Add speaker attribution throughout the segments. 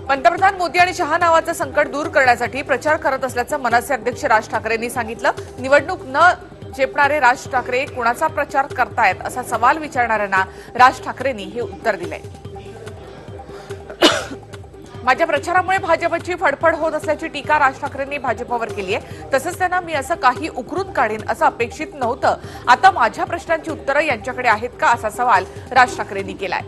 Speaker 1: पंतप्रधान मोदी आणि शहा नावाचं संकट दूर करण्यासाठी प्रचार करत असल्याचं मनसे अध्यक्ष राज ठाकरेंनी सांगितलं। निवडणूक न झेपणारे राज ठाकरे कुणाचा प्रचार करतायत असा सवाल विचारणाऱ्यांना राज ठाकरेंनी हे उत्तर दिलंय। माझ्या प्रचारामुळे भाजपची फडफड होत असल्याची टीका राज ठाकरेंनी भाजपवर केली आहे। तसंच त्यांना मी असं काही उकरून काढेन असं अपेक्षित नव्हतं। आता माझ्या प्रश्नांची उत्तरं यांच्याकडे आहेत का असा सवाल राज ठाकरेंनी केलाय।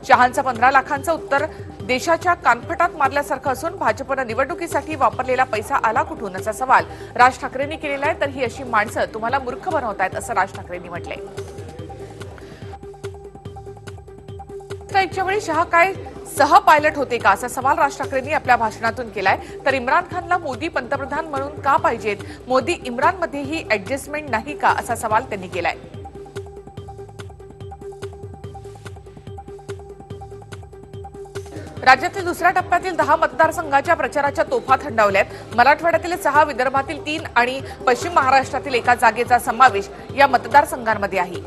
Speaker 1: शहांचं 15 लाखांचं उत्तर देशाच्या कानफटात मारल्यासारखं असून भाजपनं निवडणुकीसाठी वापरलेला पैसा आला कुठून असा सवाल राज ठाकरेंनी केलेला आहे। तर ही अशी माणसं तुम्हाला मूर्ख बनवतायत असं राज ठाकरेंनी म्हटलंय। इच्छा वेळी शहा काय सह पायलट होते का असा सवाल राज ठाकरेंनी आपल्या भाषणातून केलाय। तर इम्रान खानला मोदी पंतप्रधान म्हणून का पाहिजेत, मोदी इम्रानमध्ये ही ऍडजस्टमेंट नाही का असा सवाल त्यांनी केलाय। राज्यातील दुसऱ्या टप्प्यातील 10 मतदारसंघाच्या प्रचाराच्या तोफा थंडावल्यात। मराठवाड्यातील 6, विदर्भातील 3 आणि पश्चिम महाराष्ट्रातील 1 जागेचा समावेश या मतदारसंघांमध्ये आहे।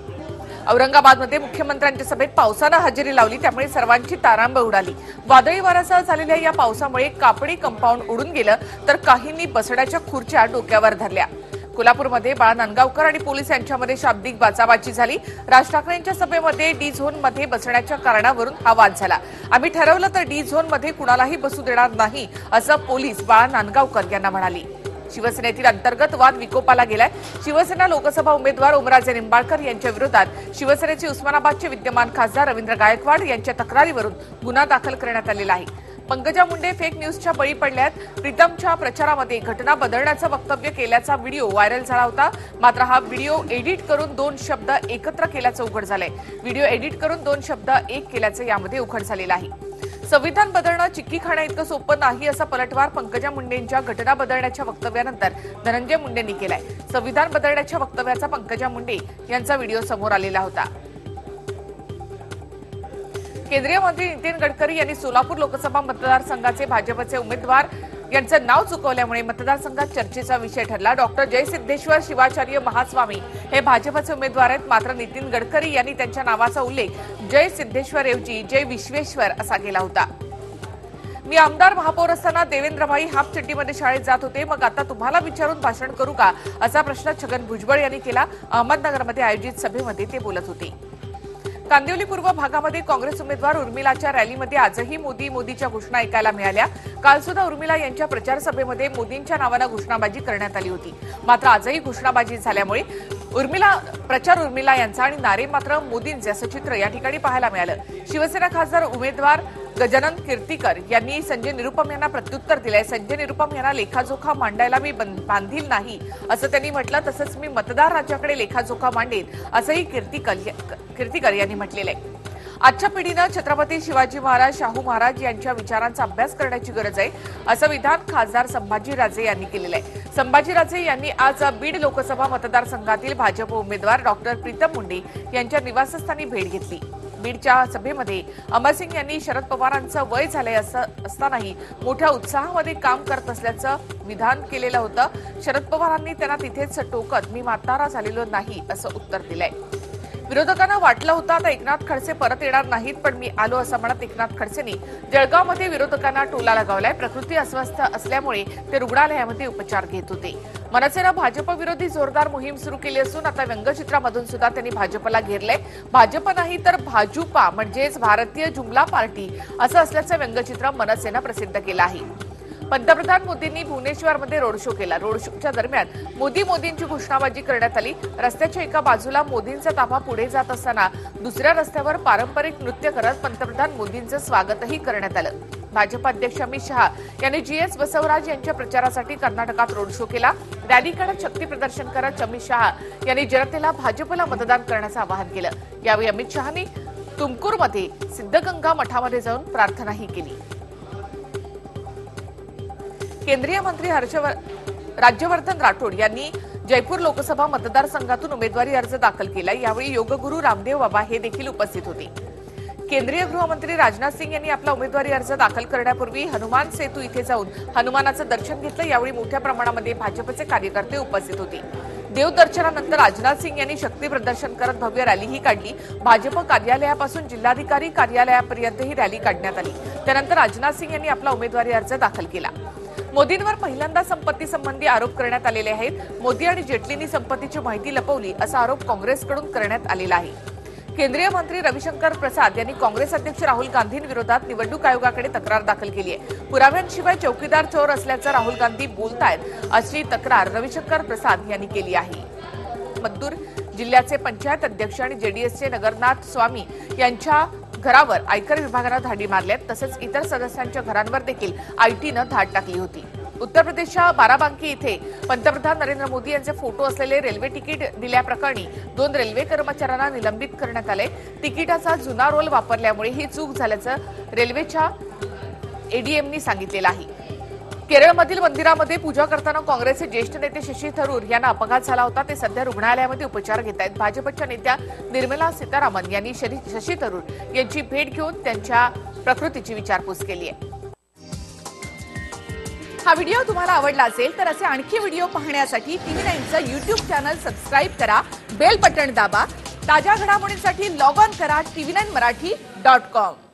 Speaker 1: औरंगाबादमध्ये मुख्यमंत्र्यांच्या सभेत पावसानं हजेरी लावली, त्यामुळे सर्वांची तारांबळ उडाली। वादळी वाऱ्यासह झालेल्या या पावसामुळे कापडी कंपाऊंड उडून गेलं, तर काहींनी बसण्याच्या खुर्च्या डोक्यावर धरल्या। कोल्हापूरमध्ये बाळा नांदगावकर आणि पोलीस यांच्यामध्ये शाब्दिक बाचाबाची झाली। राज ठाकरेंच्या सभेमध्ये डी झोनमध्ये बसण्याच्या कारणावरून हा वाद झाला। आम्ही ठरवलं तर डी झोनमध्ये कुणालाही बसू देणार नाही असं पोलीस बाळा नांदगावकर यांना म्हणाली। शिवसेनेतील अंतर्गत वाद विकोपाला गेलाय। शिवसेना लोकसभा उमेदवार ओमराजे निंबाळकर यांच्या विरोधात शिवसेनेचे उस्मानाबादचे विद्यमान खासदार रवींद्र गायकवाड यांच्या तक्रारीवरून गुन्हा दाखल करण्यात आलेला आहे। पंकजा मुंडे फेक न्यूजच्या बळी पडल्यात। प्रीतमच्या प्रचारामध्ये घटना बदलण्याचं वक्तव्य केल्याचा व्हिडिओ व्हायरल झाला होता। मात्र हा व्हिडिओ एडिट करून 2 शब्द एकत्र केल्याचं उघड झालंय। व्हिडिओ एडिट करून 2 शब्द एक केल्याचं यामध्ये उघड झालेलं आहे। संविधान बदलणं चिक्की खाण्याइतकं सोपं नाही असा पलटवार पंकजा मुंडेंच्या घटना बदलण्याच्या वक्तव्यानंतर धनंजय मुंडेंनी केलाय। संविधान बदलण्याच्या वक्तव्याचा पंकजा मुंडे यांचा व्हिडिओ समोर आलेला होता। केंद्रीय मंत्री नितीन गडकरी यांनी सोलापूर लोकसभा मतदारसंघाचे भाजपचे उमेदवार यांचं नाव चुकवल्यामुळे मतदारसंघात चर्चेचा विषय ठरला। डॉक्टर जय सिद्धेश्वर शिवाचार्य महास्वामी हे भाजपचे उमेदवार आहेत। मात्र नितीन गडकरी यांनी त्यांच्या नावाचा उल्लेख जय सिद्धेश्वर ऐवजी जय विश्वेश्वर असा केला होता। मी आमदार महापौर असताना देवेंद्रभाई हाफ चड्डीमध्ये शाळेत जात होते, मग आता तुम्हाला विचारून भाषण करू का असा प्रश्न छगन भुजबळ यांनी केला। अहमदनगरमध्ये आयोजित सभेमध्ये ते बोलत होते। कांदिवली पूर्व भागामध्ये काँग्रेस उमेदवार उर्मिलाच्या रॅलीमध्ये आजही मोदीच्या घोषणा ऐकायला मिळाल्या। काल सुद्धा उर्मिला यांच्या प्रचार सभेमध्ये मोदींच्या नावानं घोषणाबाजी करण्यात आली होती। मात्र आजही घोषणाबाजी झाल्यामुळे उर्मिला यांचा आणि नारे मात्र मोदींचे असं चित्र या ठिकाणी पाहायला मिळालं। शिवसेना खासदार उमेदवार गजानन कीर्तीकर यांनी संजय निरुपम यांना प्रत्युत्तर दिलंय। संजय निरुपम यांना लेखाजोखा मांडायला मी बांधील नाही असं त्यांनी म्हटलं। तसंच मी मतदार राज्याकडे लेखाजोखा मांडेन असंही कीर्तीकर यांनी म्हटलेलं आहे। आजच्या पिढीनं छत्रपती शिवाजी महाराज, शाहू महाराज यांच्या विचारांचा अभ्यास करण्याची गरज आहे असं विधान खासदार संभाजीराजे यांनी केलेलं आहे। संभाजीराजे यांनी आज बीड लोकसभा मतदारसंघातील भाजप उमेदवार डॉक्टर प्रीतम मुंडे यांच्या निवासस्थानी भेट घेतली। बीडच्या सभेमध्ये अमरसिंग यांनी शरद पवारांचं वय झालंय असतानाही मोठ्या उत्साहामध्ये काम करत असल्याचं विधान केलेलं होतं। शरद पवारांनी त्यांना तिथेच टोकत मी म्हातारा झालेलो नाही असं उत्तर दिलंय। विरोधकांना वाटलं होतं आता एकनाथ खडसे परत येणार नाहीत, पण मी आलो असं म्हणत एकनाथ खडसेंनी जळगावमध्ये विरोधकांना टोला लगावलाय। प्रकृती अस्वस्थ असल्यामुळे ते रुग्णालयामध्ये उपचार घेत होते। मनसेनं भाजप विरोधी जोरदार मोहीम सुरू केली असून आता व्यंगचित्रामधून सुद्धा त्यांनी भाजपला घेरलंय। भाजप नाही तर भाजपा म्हणजेच भारतीय जुमला पार्टी असं असल्याचं व्यंगचित्र मनसेनं प्रसिद्ध केलं आहे। पंतप्रधान मोदींनी भुवनेश्वरमध्ये रोड शो केला। रोड शोच्या दरम्यान मोदींची घोषणाबाजी करण्यात आली। रस्त्याच्या एका बाजूला मोदींचा ताफा पुढे जात असताना दुसऱ्या रस्त्यावर पारंपरिक नृत्य करत पंतप्रधान मोदींचं स्वागतही करण्यात आलं। भाजप अध्यक्ष अमित शहा यांनी जीएस बसवराज यांच्या प्रचारासाठी कर्नाटकात रोड शो केला। रॅली काढत शक्ती प्रदर्शन करत अमित शहा यांनी जनतेला भाजपला मतदान करण्याचं आवाहन केलं। यावेळी अमित शहानी तुमकुरमध्ये सिद्धगंगा मठामध्ये जाऊन प्रार्थनाही केली। केंद्रीय मंत्री राज्यवर्धन राठोड यांनी जयपूर लोकसभा मतदारसंघातून उमेदवारी अर्ज दाखल केला। यावेळी योगगुरू रामदेव बाबा हे देखील उपस्थित होते। केंद्रीय गृहमंत्री राजनाथ सिंग यांनी आपला उमेदवारी अर्ज दाखल करण्यापूर्वी हनुमान सेतू इथे जाऊन हनुमानाचं दर्शन घेतलं। यावेळी मोठ्या प्रमाणामध्ये भाजपचे कार्यकर्ते उपस्थित होते। देवदर्शनानंतर राजनाथ सिंग यांनी शक्ती प्रदर्शन करत भव्य रॅलीही काढली। भाजप कार्यालयापासून जिल्हाधिकारी कार्यालयापर्यंत ही रॅली काढण्यात आली। त्यानंतर राजनाथ सिंग यांनी आपला उमेदवारी अर्ज दाखल केला। मोदींवर पहिल्यांदा संपत्ती संबंधी आरोप करण्यात आलेले आहेत। मोदी आणि जेटलींनी संपत्तीची माहिती लपवली असा आरोप काँग्रेसकडून करण्यात आलेला आहे। केंद्रीय मंत्री रविशंकर प्रसाद यांनी काँग्रेस अध्यक्ष राहुल गांधींविरोधात निवडणूक आयोगाकडे तक्रार दाखल केली आहे। पुराव्यांशिवाय चौकीदार चोर असल्याचं राहुल गांधी बोलतायत अशी तक्रार रविशंकर प्रसाद यांनी केली आहे। मद्दूर जिल्ह्याचे पंचायत अध्यक्ष आणि जेडीएसचे नगरनाथ स्वामी यांच्या घरावर आयकर विभागानं धाडी मारल्यात। तसंच इतर सदस्यांच्या घरांवर देखील आयटीनं धाड टाकली होती। उत्तर प्रदेशच्या बाराबांकी इथे पंतप्रधान नरेंद्र मोदी यांचे फोटो असलेले रेल्वे तिकीट दिल्याप्रकरणी 2 रेल्वे कर्मचाऱ्यांना निलंबित करण्यात आले। तिकिटाचा जुना रोल वापरल्यामुळे ही चूक झाल्याचं रेल्वेच्या एडीएमनी सांगितलेलं आहे। केरळमधील मंदिरामध्ये पूजा करताना काँग्रेसचे ज्येष्ठ नेते शशी थरूर यांना अपघात झाला होता। ते सध्या रुग्णालयामध्ये उपचार घेत आहेत। भाजपच्या नेत्या निर्मला सीतारामन यांनी शशी थरूर यांची भेट घेऊन त्यांच्या प्रकृतीची विचारपूस केली आहे। हा व्हिडिओ तुम्हाला आवडला असेल तर असे आणखी व्हिडिओ पाहण्यासाठी TV9चं YouTube चॅनल सबस्क्राईब करा, बेल बटन दाबा। ताज्या घडामोडींसाठी लॉग ऑन करा tv9marathi.com।